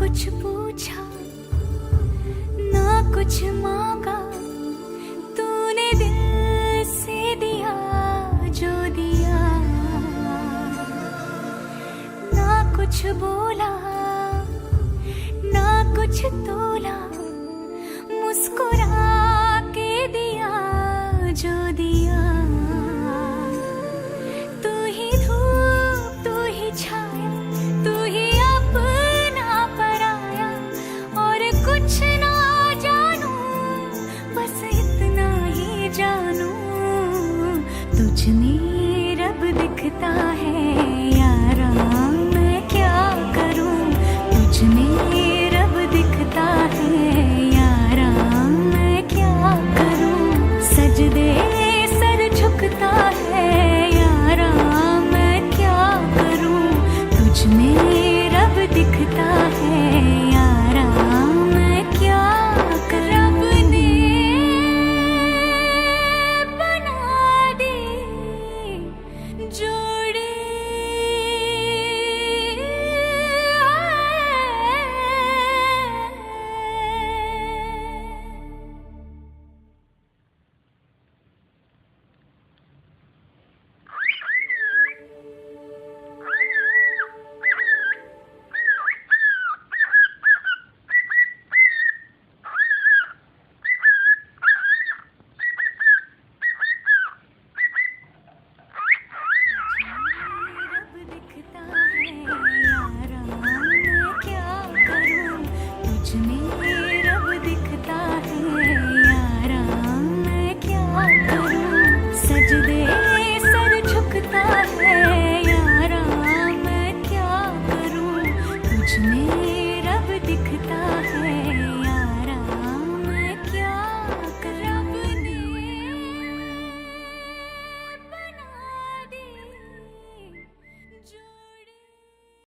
कुछ पूछा ना कुछ मांगा, तूने दिल से दिया जो दिया। ना कुछ बोला ना कुछ तोला, मुस्कुरा के दिया जो दिया। तू ही धूप तू ही छाया, तू ही अपना पराया, और कुछ ना जानू बस इतना ही जानू, तुझ में रब दिखता है यारा, मैं क्या करूं। तुझ में रब दिखता है यारा, मैं क्या करूं। सजदे सर झुकता है यारा, मैं क्या करूं। तुझ में रब दिखता है यारा, मैं क्या करूं। रब ने बना दी जोड़ी, रब दिखता है यारा, मैं क्या करूं। तुझ में रब दिखता है यारा, मैं क्या करूं। सजदे